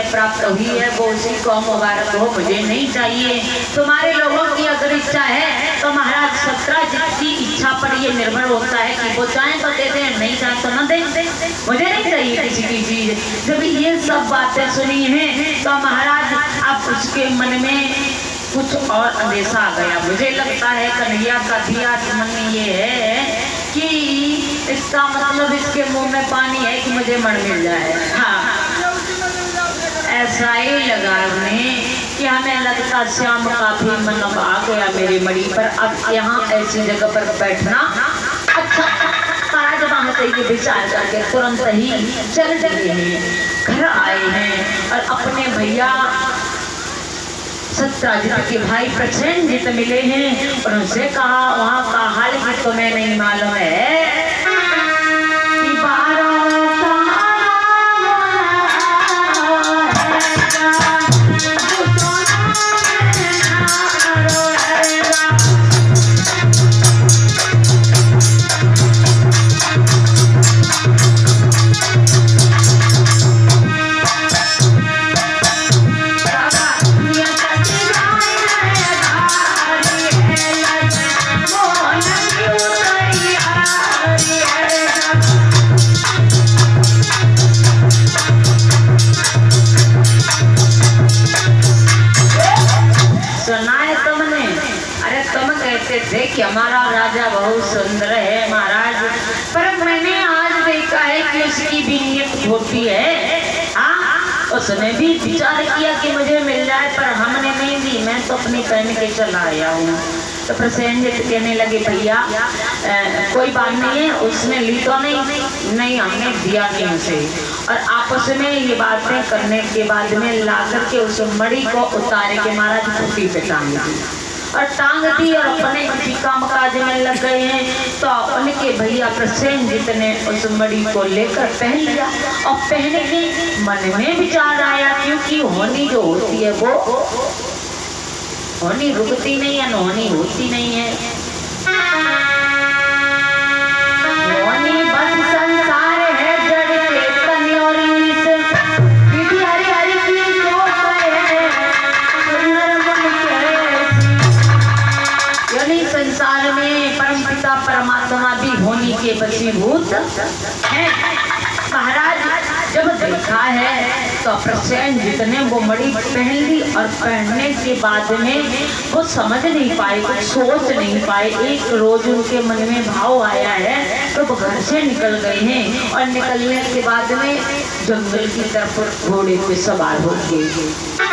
प्राप्त हुई है वो उसी को मुबारक हो, मुझे नहीं चाहिए। तुम्हारे लोगों की अगर इच्छा है तो महाराज सत्राजित की इच्छा पर ये निर्भर होता है कि वो चाहें तो दे दें, नहीं चाहें तो न दें। मुझे नहीं चाहिए किसी की चीज। जब ये सब बातें सुनी हैं तो महाराज अब उसके मन में कुछ और अंदेशा आ गया। मुझे लगता है कन्हैया का दिया मन में ये है कि इसका मतलब इसके मुंह में पानी है कि मुझे मण मिल जाए। हाँ, ऐसा ही लगा उन्हें कि हमें लगता श्याम काफी मन आ गया मेरी मड़ी पर, अब यहाँ ऐसी जगह पर बैठना अच्छा। महाराज वहां से ये विचार करके तुरंत ही चल दिए हैं, घर आए हैं और अपने भैया सत्राजित के भाई प्रसेनजित मिले हैं और उनसे कहा वहां का हाल की तुम्हें नहीं मालूम है कि 12 कि हमारा राजा बहुत सुंदर है महाराज, पर मैंने आज देखा है कि उसकी भी नीयत खोटी है। हाँ, उसने भी विचार किया कि मुझे मिल जाए पर हमने नहीं दी, मैं तो अपनी पहन के चला आया हूँ। तो प्रसेनजित कहने लगे भैया कोई बात नहीं है, उसने ली तो नहीं हमने दिया नहीं उसे। और आपस में ये बातें करने के बाद में ला करके उस मड़ी को उतारे के महाराज खूंटी पे टांग दी और टांग दी और अपने किसी काम काज में लग गए हैं। तो उनके भैया प्रसेनजित ने उस मड़ी को लेकर पहन लिया और पहन के मन में विचार आया, क्योंकि होनी जो होती है वो होनी रुकती नहीं है, होनी होती नहीं है। होनी बस संसार है जड़ चेतन और विधि हरि हरि की जोत है सुंदर मन के। यानी संसार में परमपिता परमात्मा भी होनी के वशीभूत है। महाराज जब देखा है तो प्रसेनजित ने वो मड़ी पहन ली और पहनने के बाद में वो समझ नहीं पाए, कुछ सोच नहीं पाए। एक रोज उनके मन में भाव आया है तो वो घर से निकल गए हैं और निकलने के बाद में जंगल की तरफ घोड़े पे सवार हो गए।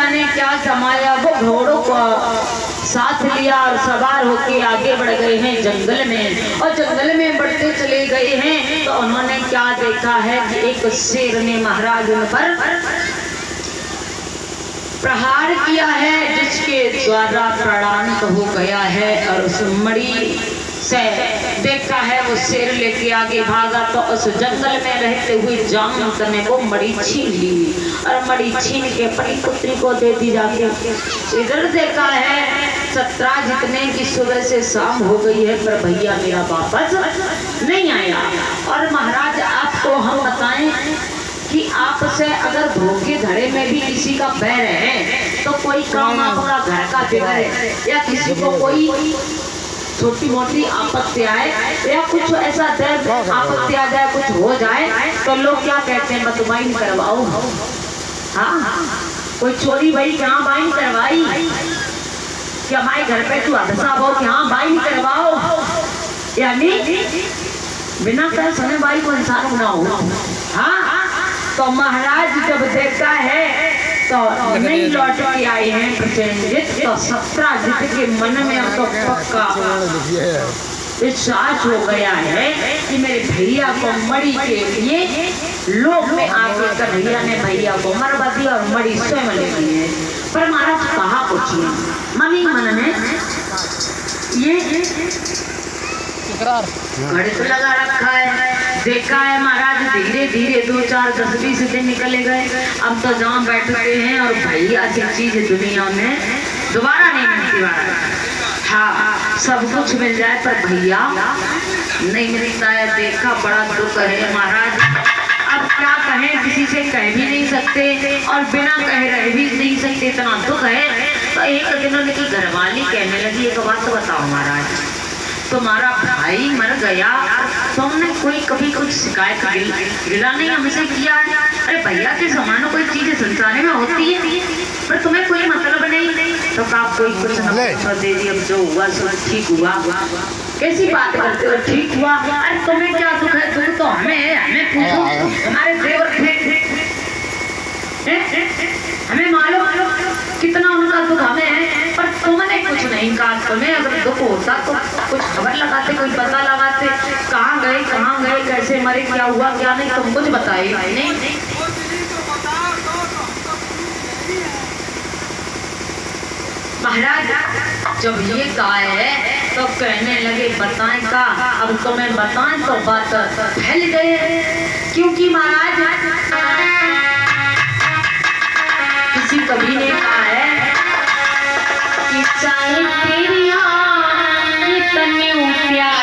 जाने क्या समाया, वो घोड़ों को साथ लिया और सवार होके आगे बढ़ गए हैं जंगल में। और जंगल में बढ़ते चले गए हैं तो उन्होंने क्या देखा है कि एक शेर ने महाराज उन पर प्रहार किया है, जिसके द्वारा प्राणांत हो गया है। और उस मणि से देखा है वो शेर लेके आगे भागा तो उस जंगल में रहते हुए जामवंत ने वो मणि छीन ली और मणि छीन के अपनी पुत्री को दे दी जाके। इधर देखा है सत्राजित ने कि सुबह से शाम हो गई है पर भैया मेरा वापस नहीं आया। और महाराज आपको हम बताएं कि आपसे अगर धोखे धड़े में भी किसी का बैर है तो कोई काम आपका घर का बिगड़े या किसी को कोई छोटी मोटी आपत्ति आए या कुछ ऐसा आपत्ति आ जाए, कुछ हो जाए तो लोग क्या कहते हैं, बतवाइन करवाओ। हाँ, कोई चोरी भाई क्या बाइन करवाई, कि हमारे घर पे तू हादसा हो कि हाँ बाइन करवाओ, यानी बिना कर समय भाई को इंसान बनाओ। हाँ, तो महाराज जब देखता है तो नहीं लौट के आए हैं प्रसेनजित, तो सत्राजित के मन में अब तो पक्का विश्वास हो गया है कि मेरे भैया को मणि के लिए लोग में आके कन्हैया ने भैया को मरवा दिया और मणि स्वयं ले गई है। पर महाराज कहा कुछ नहीं, मन ही मन में ये घड़ी तो लगा रखा है। देखा है महाराज धीरे धीरे 2, 4, 10, 20 दिन निकले गए। अब तो जहाँ बैठते हैं और भैया ऐसी चीज दुनिया में दोबारा नहीं मिलती। हाँ, सब कुछ मिल जाए पर भैया नहीं मिलता है। देखा बड़ा दुख है महाराज, अब क्या कहें, किसी से कह भी नहीं सकते और बिना कहे रह भी नहीं सकते, इतना दुख है। तो एक दिन उनकी घरवाली कहने लगी, एक बात तो बताओ महाराज, तुम्हारा भाई मर गया, तुमने कोई कभी कुछ शिकायत गिला नहीं हमसे किया है? अरे भैया के समान कोई चीज संसार में होती है पर तुम्हें कोई मतलब नहीं। तो आप कोई कुछ न दे दी, अब जो हुआ सब ठीक हुआ। कैसी बात करते हो ठीक हुआ? अरे तुम्हें क्या दुख है? दुख तो हमें पूछो, हमारे देवर थे, हमें मालूम कितना उनका दुख हमें है, पर तुमने कुछ नहीं कहा। तुम्हें अगर दुख होता तो कुछ खबर लगाते, कोई पता लगाते, कहाँ गए, कैसे मरे, क्या हुआ क्या नहीं, तुम कुछ बताए नहीं। महाराज जब ये कहा है तो कहने लगे बताएं का, अब तुम्हें बताएं तो बात फैल गए। क्योंकि महाराज